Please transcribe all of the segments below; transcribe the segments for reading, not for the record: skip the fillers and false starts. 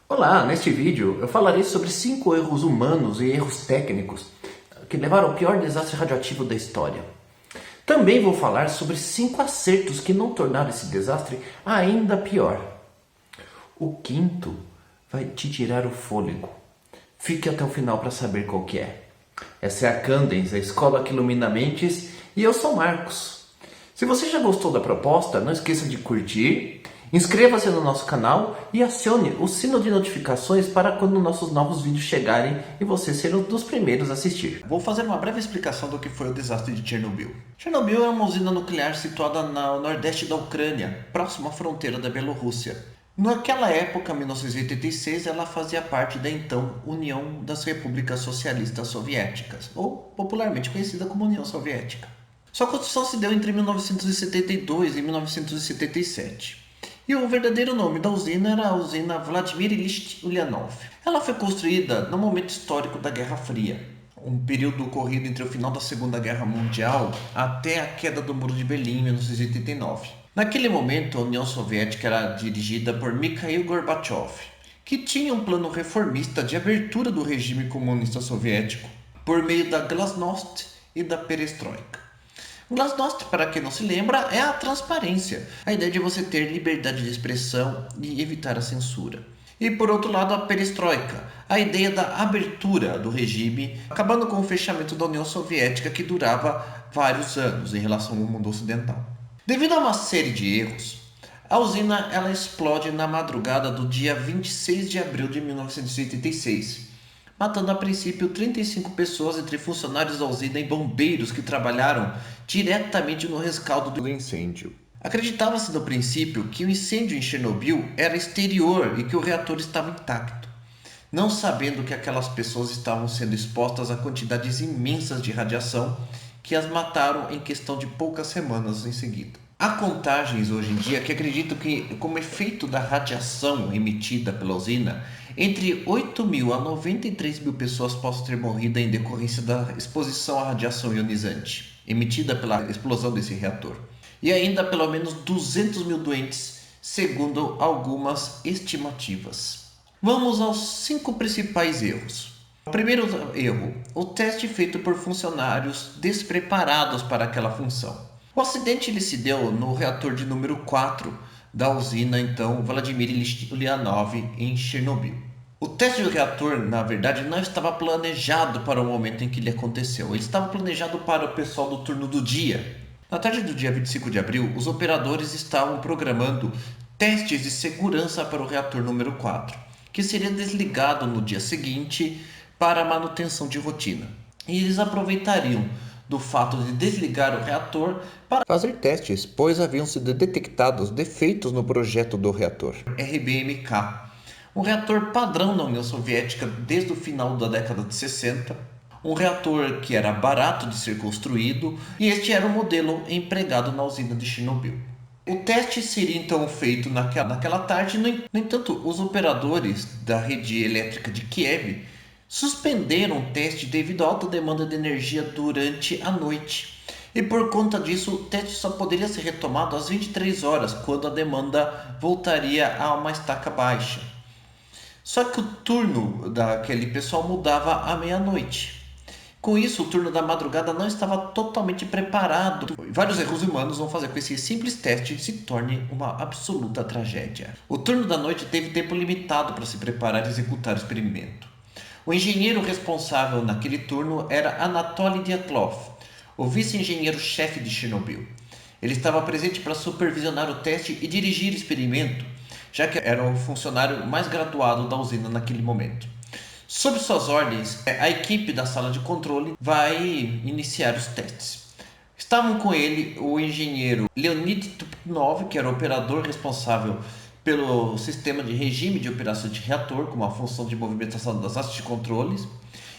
Olá, neste vídeo eu falarei sobre 5 erros humanos e erros técnicos que levaram ao pior desastre radioativo da história. Também vou falar sobre 5 acertos que não tornaram esse desastre ainda pior. O quinto vai te tirar o fôlego. Fique até o final para saber qual que é. Essa é a Candens, a escola que ilumina mentes, e eu sou Marcos. Se você já gostou da proposta, não esqueça de curtir, inscreva-se no nosso canal e acione o sino de notificações para quando nossos novos vídeos chegarem e você ser um dos primeiros a assistir. Vou fazer uma breve explicação do que foi o desastre de Chernobyl. Chernobyl é uma usina nuclear situada no nordeste da Ucrânia, próximo à fronteira da Bielorrússia. Naquela época, 1986, ela fazia parte da então União das Repúblicas Socialistas Soviéticas, ou popularmente conhecida como União Soviética. Sua construção se deu entre 1972 e 1977. E o verdadeiro nome da usina era a usina Vladimir Ilyich Ulyanov. Ela foi construída no momento histórico da Guerra Fria, um período ocorrido entre o final da Segunda Guerra Mundial até a queda do Muro de Berlim em 1989. Naquele momento, a União Soviética era dirigida por Mikhail Gorbachev, que tinha um plano reformista de abertura do regime comunista soviético por meio da Glasnost e da Perestroika. Glasnost, para quem não se lembra, é a transparência, a ideia de você ter liberdade de expressão e evitar a censura. E por outro lado, a perestroika, a ideia da abertura do regime, acabando com o fechamento da União Soviética que durava vários anos em relação ao mundo ocidental. Devido a uma série de erros, a usina ela explode na madrugada do dia 26 de abril de 1986, matando a princípio 35 pessoas entre funcionários da usina e bombeiros que trabalharam diretamente no rescaldo do incêndio. Acreditava-se no princípio que o incêndio em Chernobyl era exterior e que o reator estava intacto, não sabendo que aquelas pessoas estavam sendo expostas a quantidades imensas de radiação que as mataram em questão de poucas semanas em seguida. Há contagens hoje em dia que acreditam que, como efeito da radiação emitida pela usina, entre 8.000 a 93.000 pessoas possam ter morrido em decorrência da exposição à radiação ionizante, emitida pela explosão desse reator. E ainda pelo menos 200.000 doentes, segundo algumas estimativas. Vamos aos 5 principais erros. O primeiro erro, o teste feito por funcionários despreparados para aquela função. O acidente ele se deu no reator de número 4 da usina, então, Vladimir Ilyich Ulyanov, em Chernobyl. O teste do reator, na verdade, não estava planejado para o momento em que ele aconteceu. Ele estava planejado para o pessoal do turno do dia. Na tarde do dia 25 de abril, os operadores estavam programando testes de segurança para o reator número 4, que seria desligado no dia seguinte para a manutenção de rotina. E eles aproveitariam do fato de desligar o reator para fazer testes, pois haviam sido detectados defeitos no projeto do reator RBMK, um reator padrão na União Soviética desde o final da década de 60, um reator que era barato de ser construído, e este era o modelo empregado na usina de Chernobyl. O teste seria então feito naquela tarde. No entanto, os operadores da rede elétrica de Kiev suspenderam o teste devido à alta demanda de energia durante a noite. E por conta disso, o teste só poderia ser retomado às 23 horas, quando a demanda voltaria a uma estaca baixa. Só que o turno daquele pessoal mudava à meia-noite. Com isso, o turno da madrugada não estava totalmente preparado. Vários erros humanos vão fazer com que esse simples teste se torne uma absoluta tragédia. O turno da noite teve tempo limitado para se preparar e executar o experimento. O engenheiro responsável naquele turno era Anatoly Dyatlov, o vice-engenheiro-chefe de Chernobyl. Ele estava presente para supervisionar o teste e dirigir o experimento, já que era o funcionário mais graduado da usina naquele momento. Sob suas ordens, a equipe da sala de controle vai iniciar os testes. Estavam com ele o engenheiro Leonid Tupnov, que era o operador responsável pelo sistema de regime de operação de reator, com a função de movimentação das hastes de controles,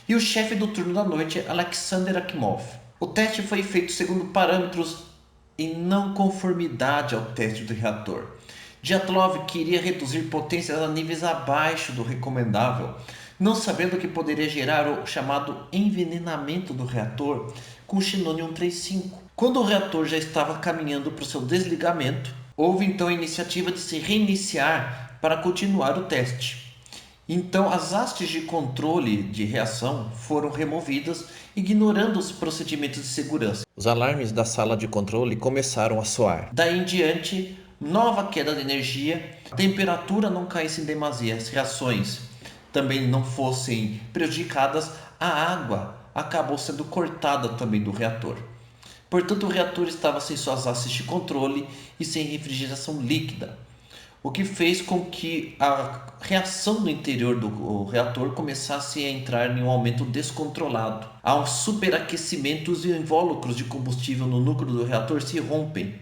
e o chefe do turno da noite, Alexander Akimov. O teste foi feito segundo parâmetros em não conformidade ao teste do reator. Dyatlov queria reduzir potências a níveis abaixo do recomendável, não sabendo que poderia gerar o chamado envenenamento do reator com xenônio 135. Quando o reator já estava caminhando para o seu desligamento, houve então a iniciativa de se reiniciar para continuar o teste. Então as hastes de controle de reação foram removidas, ignorando os procedimentos de segurança. Os alarmes da sala de controle começaram a soar. Daí em diante, nova queda de energia, a temperatura não caísse em demasia, as reações também não fossem prejudicadas, a água acabou sendo cortada também do reator. Portanto, o reator estava sem suas hastes de controle e sem refrigeração líquida, o que fez com que a reação no interior do reator começasse a entrar em um aumento descontrolado. Há um superaquecimento e invólucros de combustível no núcleo do reator se rompem,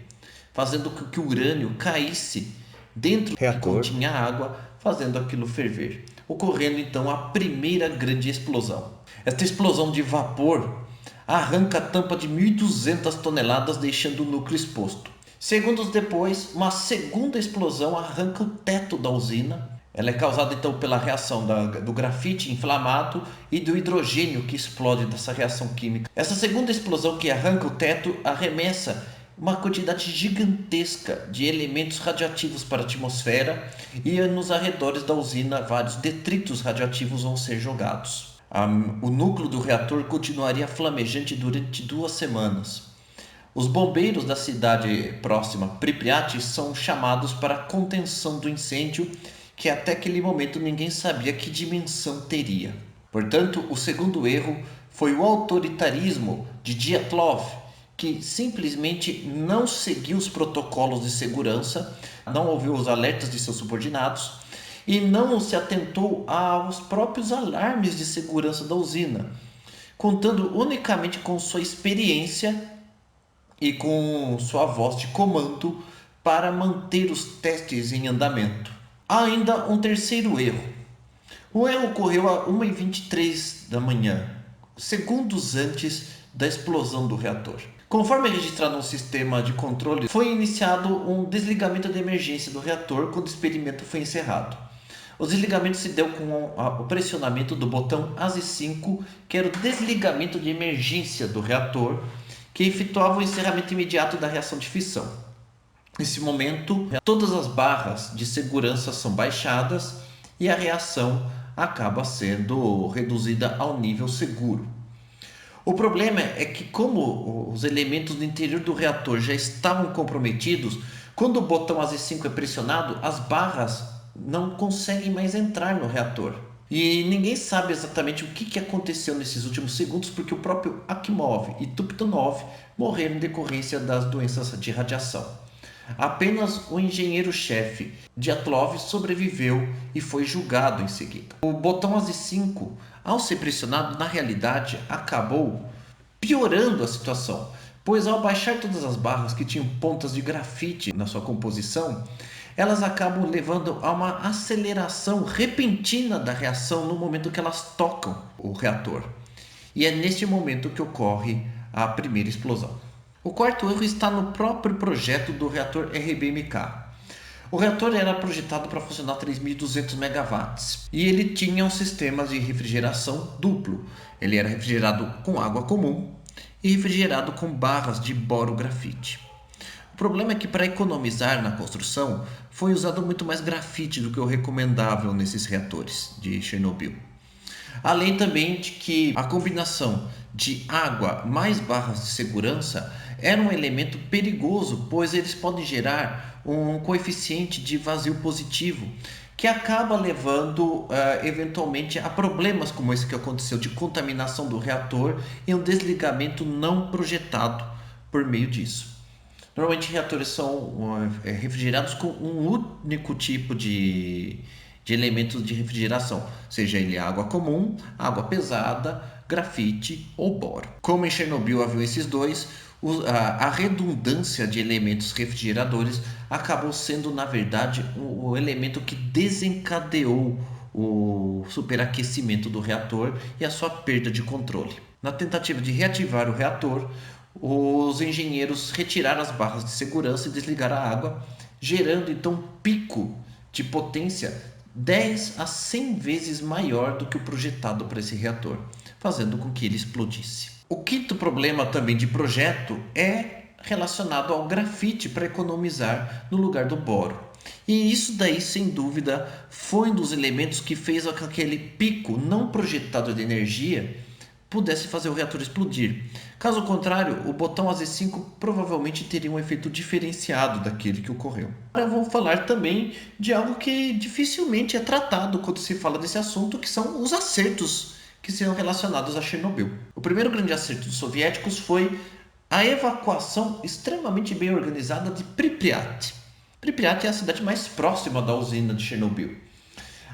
fazendo com que o urânio caísse dentro do reator que continha água, fazendo aquilo ferver, ocorrendo então a primeira grande explosão. Esta explosão de vapor arranca a tampa de 1.200 toneladas, deixando o núcleo exposto. Segundos depois, uma segunda explosão arranca o teto da usina. Ela é causada então pela reação do grafite inflamado e do hidrogênio que explode dessa reação química. Essa segunda explosão que arranca o teto arremessa uma quantidade gigantesca de elementos radioativos para a atmosfera, e nos arredores da usina vários detritos radioativos vão ser jogados. O núcleo do reator continuaria flamejante durante 2 semanas. Os bombeiros da cidade próxima, Pripyat, são chamados para a contenção do incêndio, que até aquele momento ninguém sabia que dimensão teria. Portanto, o segundo erro foi o autoritarismo de Dyatlov, que simplesmente não seguiu os protocolos de segurança, não ouviu os alertas de seus subordinados e não se atentou aos próprios alarmes de segurança da usina, contando unicamente com sua experiência e com sua voz de comando para manter os testes em andamento. Há ainda um terceiro erro. O erro ocorreu a 1h23 da manhã, segundos antes da explosão do reator. Conforme registrado no sistema de controle, foi iniciado um desligamento de emergência do reator quando o experimento foi encerrado. O desligamento se deu com o pressionamento do botão ASI5, que era o desligamento de emergência do reator, que efetuava o encerramento imediato da reação de fissão. Nesse momento, todas as barras de segurança são baixadas e a reação acaba sendo reduzida ao nível seguro. O problema é que, como os elementos do interior do reator já estavam comprometidos, quando o botão ASI5 é pressionado, as barras não conseguem mais entrar no reator. E ninguém sabe exatamente o que aconteceu nesses últimos segundos, porque o próprio Akimov e Tuptanov morreram em decorrência das doenças de radiação. Apenas o engenheiro-chefe Dyatlov sobreviveu e foi julgado em seguida. O botão ASI5, ao ser pressionado, na realidade acabou piorando a situação, pois ao baixar todas as barras que tinham pontas de grafite na sua composição, elas acabam levando a uma aceleração repentina da reação no momento que elas tocam o reator. E é neste momento que ocorre a primeira explosão. O quarto erro está no próprio projeto do reator RBMK. O reator era projetado para funcionar a 3.200 megawatts e ele tinha um sistema de refrigeração duplo. Ele era refrigerado com água comum e refrigerado com barras de borografite. O problema é que, para economizar na construção, foi usado muito mais grafite do que o recomendável nesses reatores de Chernobyl. Além também de que a combinação de água mais barras de segurança era um elemento perigoso, pois eles podem gerar um coeficiente de vazio positivo, que acaba levando eventualmente a problemas como esse que aconteceu, de contaminação do reator e um desligamento não projetado por meio disso. Normalmente reatores são refrigerados com um único tipo de elementos de refrigeração, seja ele água comum, água pesada, grafite ou boro. Como em Chernobyl havia esses dois, a redundância de elementos refrigeradores acabou sendo, na verdade, o elemento que desencadeou o superaquecimento do reator e a sua perda de controle. Na tentativa de reativar o reator, os engenheiros retiraram as barras de segurança e desligaram a água, gerando então um pico de potência 10 a 100 vezes maior do que o projetado para esse reator, fazendo com que ele explodisse. O quinto problema também de projeto é relacionado ao grafite para economizar no lugar do boro. E isso daí, sem dúvida, foi um dos elementos que fez com que aquele pico não projetado de energia pudesse fazer o reator explodir. Caso contrário, o botão AZ5 provavelmente teria um efeito diferenciado daquele que ocorreu. Agora vamos falar também de algo que dificilmente é tratado quando se fala desse assunto, que são os acertos que são relacionados a Chernobyl. O primeiro grande acerto dos soviéticos foi a evacuação extremamente bem organizada de Pripyat. Pripyat é a cidade mais próxima da usina de Chernobyl.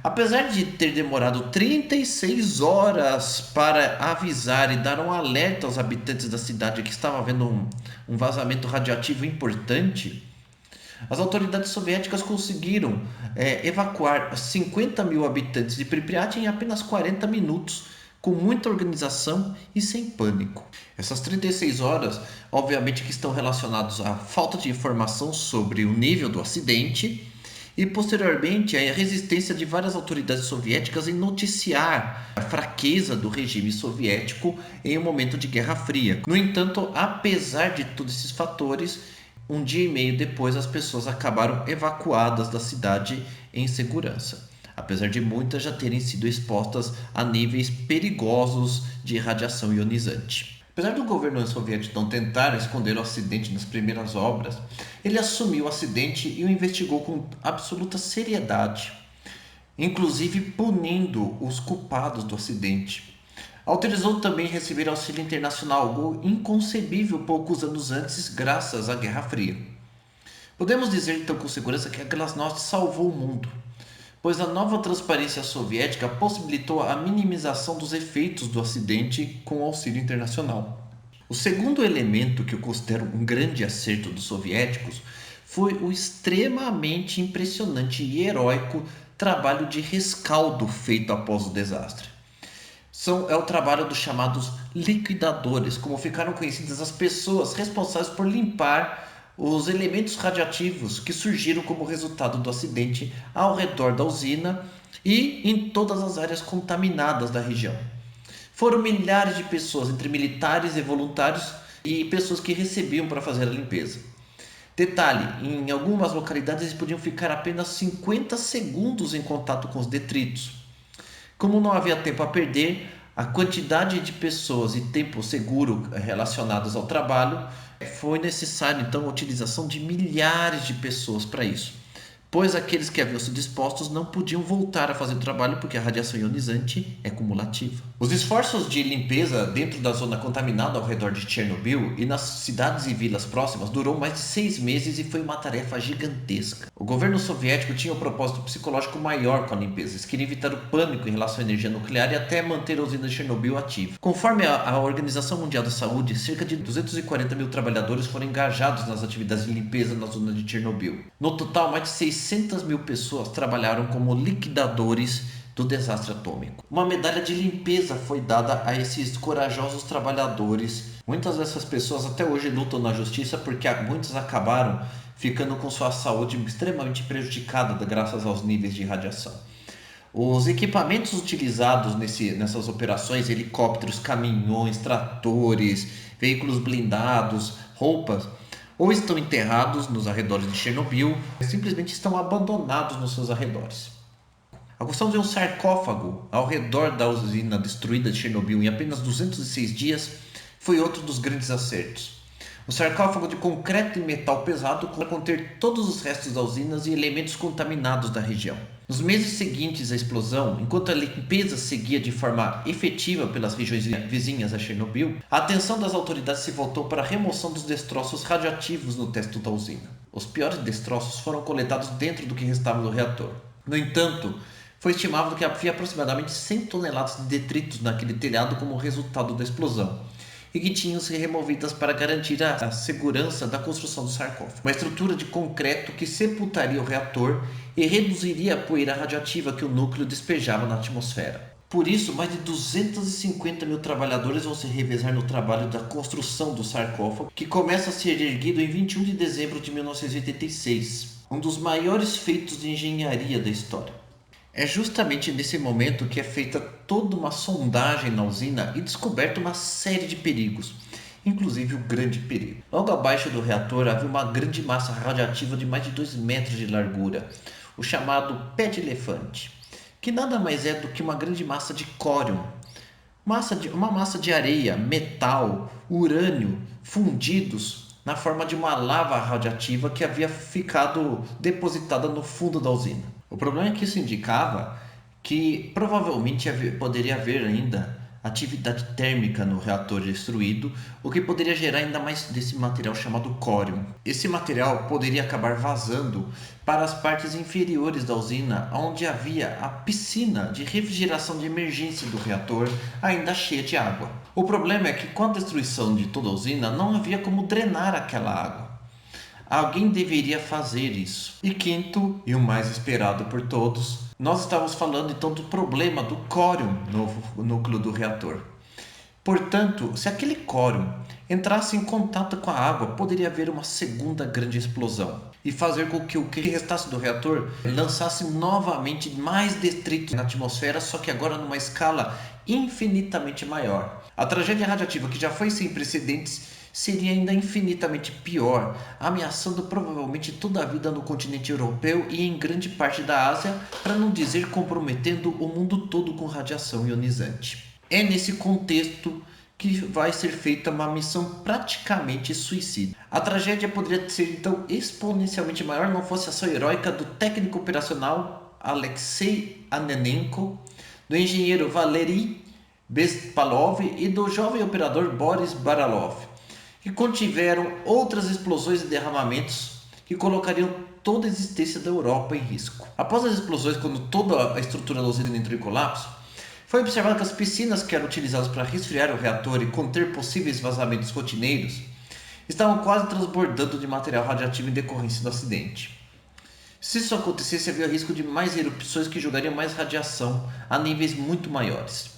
Apesar de ter demorado 36 horas para avisar e dar um alerta aos habitantes da cidade que estava havendo um vazamento radioativo importante, as autoridades soviéticas conseguiram evacuar 50 mil habitantes de Pripyat em apenas 40 minutos, com muita organização e sem pânico. Essas 36 horas, obviamente, que estão relacionadas à falta de informação sobre o nível do acidente e, posteriormente, a resistência de várias autoridades soviéticas em noticiar a fraqueza do regime soviético em um momento de Guerra Fria. No entanto, apesar de todos esses fatores, um dia e meio depois as pessoas acabaram evacuadas da cidade em segurança, apesar de muitas já terem sido expostas a níveis perigosos de radiação ionizante. Apesar do governo soviético não tentar esconder o acidente nas primeiras obras, ele assumiu o acidente e o investigou com absoluta seriedade, inclusive punindo os culpados do acidente. Autorizou também receber auxílio internacional, algo inconcebível poucos anos antes, graças à Guerra Fria. Podemos dizer então com segurança que a Glasnost salvou o mundo, pois a nova transparência soviética possibilitou a minimização dos efeitos do acidente com o auxílio internacional. O segundo elemento que eu considero um grande acerto dos soviéticos foi o extremamente impressionante e heróico trabalho de rescaldo feito após o desastre. É o trabalho dos chamados liquidadores, como ficaram conhecidas as pessoas responsáveis por limpar os elementos radioativos que surgiram como resultado do acidente ao redor da usina e em todas as áreas contaminadas da região. Foram milhares de pessoas, entre militares e voluntários, e pessoas que recebiam para fazer a limpeza. Detalhe, em algumas localidades eles podiam ficar apenas 50 segundos em contato com os detritos. Como não havia tempo a perder, a quantidade de pessoas e tempo seguro relacionados ao trabalho, foi necessário então a utilização de milhares de pessoas para isso, pois aqueles que haviam sido expostos não podiam voltar a fazer o trabalho porque a radiação ionizante é cumulativa. Os esforços de limpeza dentro da zona contaminada ao redor de Chernobyl e nas cidades e vilas próximas durou mais de 6 meses e foi uma tarefa gigantesca. O governo soviético tinha um propósito psicológico maior com a limpeza. Eles queriam evitar o pânico em relação à energia nuclear e até manter a usina de Chernobyl ativa. Conforme a Organização Mundial da Saúde, cerca de 240 mil trabalhadores foram engajados nas atividades de limpeza na zona de Chernobyl. No total, mais de 600 mil pessoas trabalharam como liquidadores do desastre atômico. Uma medalha de limpeza foi dada a esses corajosos trabalhadores. Muitas dessas pessoas até hoje lutam na justiça porque muitos acabaram ficando com sua saúde extremamente prejudicada graças aos níveis de radiação. Os equipamentos utilizados nessas operações, helicópteros, caminhões, tratores, veículos blindados, roupas, ou estão enterrados nos arredores de Chernobyl, ou simplesmente estão abandonados nos seus arredores. A construção de um sarcófago ao redor da usina destruída de Chernobyl em apenas 206 dias foi outro dos grandes acertos. O sarcófago de concreto e metal pesado para conter todos os restos da usina e elementos contaminados da região. Nos meses seguintes à explosão, enquanto a limpeza seguia de forma efetiva pelas regiões vizinhas a Chernobyl, a atenção das autoridades se voltou para a remoção dos destroços radioativos no teto da usina. Os piores destroços foram coletados dentro do que restava do reator. No entanto, foi estimado que havia aproximadamente 100 toneladas de detritos naquele telhado como resultado da explosão, e que tinham sido removidas para garantir a segurança da construção do sarcófago. Uma estrutura de concreto que sepultaria o reator e reduziria a poeira radioativa que o núcleo despejava na atmosfera. Por isso, mais de 250 mil trabalhadores vão se revezar no trabalho da construção do sarcófago, que começa a ser erguido em 21 de dezembro de 1986, um dos maiores feitos de engenharia da história. É justamente nesse momento que é feita toda uma sondagem na usina e descoberta uma série de perigos, inclusive o grande perigo. Logo abaixo do reator havia uma grande massa radioativa de mais de 2 metros de largura, o chamado pé de elefante, que nada mais é do que uma grande massa de córium, uma massa de areia, metal, urânio fundidos na forma de uma lava radioativa que havia ficado depositada no fundo da usina. O problema é que isso indicava que provavelmente poderia haver ainda atividade térmica no reator destruído, o que poderia gerar ainda mais desse material chamado córium. Esse material poderia acabar vazando para as partes inferiores da usina, onde havia a piscina de refrigeração de emergência do reator ainda cheia de água. O problema é que com a destruição de toda a usina não havia como drenar aquela água. Alguém deveria fazer isso. E quinto, e o mais esperado por todos, nós estávamos falando então do problema do córium no núcleo do reator. Portanto, se aquele córium entrasse em contato com a água, poderia haver uma segunda grande explosão e fazer com que o que restasse do reator lançasse novamente mais detritos na atmosfera, só que agora numa escala infinitamente maior. A tragédia radiativa, que já foi sem precedentes, seria ainda infinitamente pior, ameaçando provavelmente toda a vida no continente europeu e em grande parte da Ásia, para não dizer comprometendo o mundo todo com radiação ionizante. É nesse contexto que vai ser feita uma missão praticamente suicida. A tragédia poderia ser então exponencialmente maior não fosse a ação heróica do técnico operacional Alexei Ananenko, do engenheiro Valery Bespalov e do jovem operador Boris Baralov, que contiveram outras explosões e derramamentos que colocariam toda a existência da Europa em risco. Após as explosões, quando toda a estrutura da usina entrou em colapso, foi observado que as piscinas que eram utilizadas para resfriar o reator e conter possíveis vazamentos rotineiros estavam quase transbordando de material radioativo em decorrência do acidente. Se isso acontecesse, havia risco de mais erupções que jogariam mais radiação a níveis muito maiores.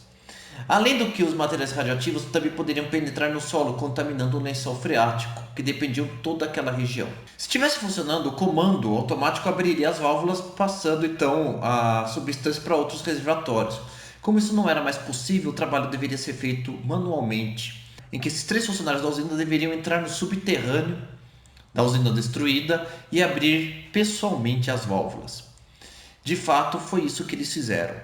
Além do que, os materiais radioativos também poderiam penetrar no solo, contaminando o lençol freático, que dependia de toda aquela região. Se estivesse funcionando, o comando automático abriria as válvulas, passando então a substância para outros reservatórios. Como isso não era mais possível, o trabalho deveria ser feito manualmente, em que esses 3 funcionários da usina deveriam entrar no subterrâneo da usina destruída e abrir pessoalmente as válvulas. De fato, foi isso que eles fizeram.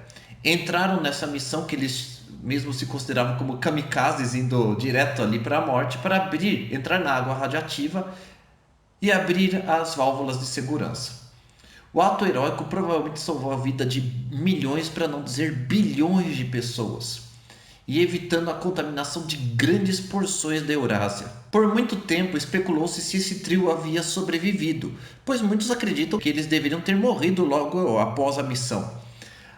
Entraram nessa missão que eles mesmo se consideravam como kamikazes, indo direto ali para a morte, para entrar na água radiativa e abrir as válvulas de segurança. O ato heróico provavelmente salvou a vida de milhões, para não dizer bilhões de pessoas, e evitando a contaminação de grandes porções da Eurásia. Por muito tempo especulou-se se esse trio havia sobrevivido, pois muitos acreditam que eles deveriam ter morrido logo após a missão.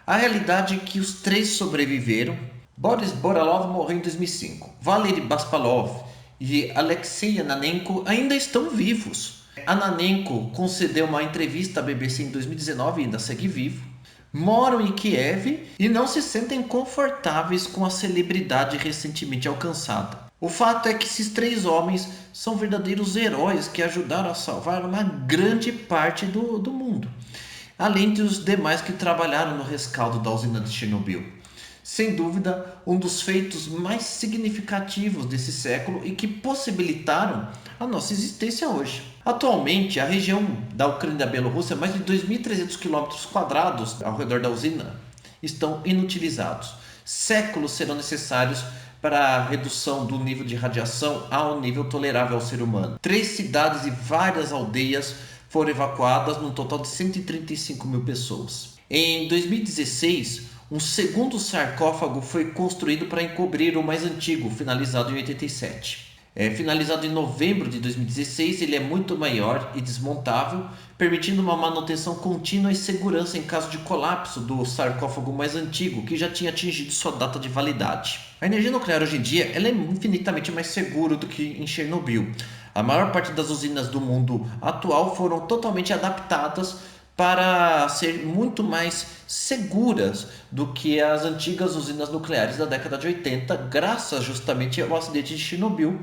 A realidade é que os 3 sobreviveram. Boris Baralov morreu em 2005. Valery Bespalov e Alexei Ananenko ainda estão vivos. Ananenko concedeu uma entrevista à BBC em 2019 e ainda segue vivo. Moram em Kiev e não se sentem confortáveis com a celebridade recentemente alcançada. O fato é que esses 3 homens são verdadeiros heróis que ajudaram a salvar uma grande parte do mundo, além dos demais que trabalharam no rescaldo da usina de Chernobyl. Sem dúvida, um dos feitos mais significativos desse século e que possibilitaram a nossa existência hoje. Atualmente, a região da Ucrânia e da Bielorrússia, mais de 2.300 km² ao redor da usina, estão inutilizados. Séculos serão necessários para a redução do nível de radiação ao nível tolerável ao ser humano. 3 cidades e várias aldeias foram evacuadas, num total de 135 mil pessoas. Em 2016, um segundo sarcófago foi construído para encobrir o mais antigo, finalizado em 87. Finalizado em novembro de 2016, ele é muito maior e desmontável, permitindo uma manutenção contínua e segurança em caso de colapso do sarcófago mais antigo, que já tinha atingido sua data de validade. A energia nuclear hoje em dia ela é infinitamente mais segura do que em Chernobyl. A maior parte das usinas do mundo atual foram totalmente adaptadas para ser muito mais seguras do que as antigas usinas nucleares da década de 80, graças justamente ao acidente de Chernobyl,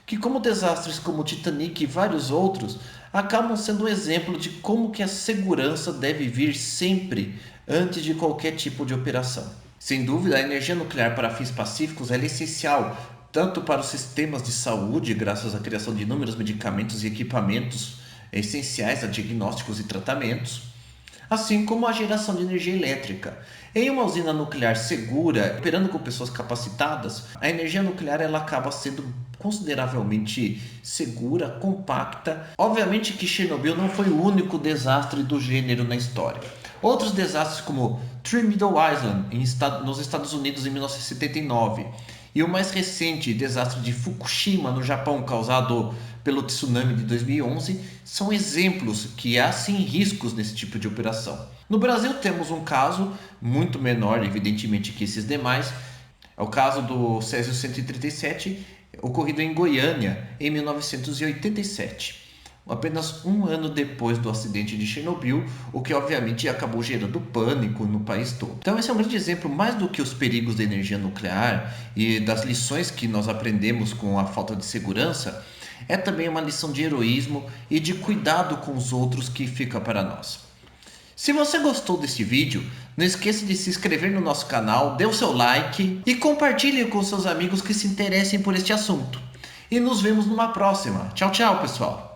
que, como desastres como o Titanic e vários outros, acabam sendo um exemplo de como que a segurança deve vir sempre antes de qualquer tipo de operação. Sem dúvida, a energia nuclear para fins pacíficos é essencial tanto para os sistemas de saúde, graças à criação de inúmeros medicamentos e equipamentos essenciais a diagnósticos e tratamentos, assim como a geração de energia elétrica. Em uma usina nuclear segura, operando com pessoas capacitadas, a energia nuclear ela acaba sendo consideravelmente segura, compacta. Obviamente que Chernobyl não foi o único desastre do gênero na história. Outros desastres como Three Mile Island nos Estados Unidos em 1979 e o mais recente desastre de Fukushima no Japão causado pelo tsunami de 2011 são exemplos que há sim riscos nesse tipo de operação. No Brasil temos um caso muito menor, evidentemente, que esses demais. É o caso do Césio 137, ocorrido em Goiânia em 1987. Apenas um ano depois do acidente de Chernobyl, o que obviamente acabou gerando pânico no país todo. Então esse é um grande exemplo, mais do que os perigos da energia nuclear e das lições que nós aprendemos com a falta de segurança, é também uma lição de heroísmo e de cuidado com os outros que fica para nós. Se você gostou desse vídeo, não esqueça de se inscrever no nosso canal, dê o seu like e compartilhe com seus amigos que se interessem por este assunto. E nos vemos numa próxima. Tchau, tchau, pessoal!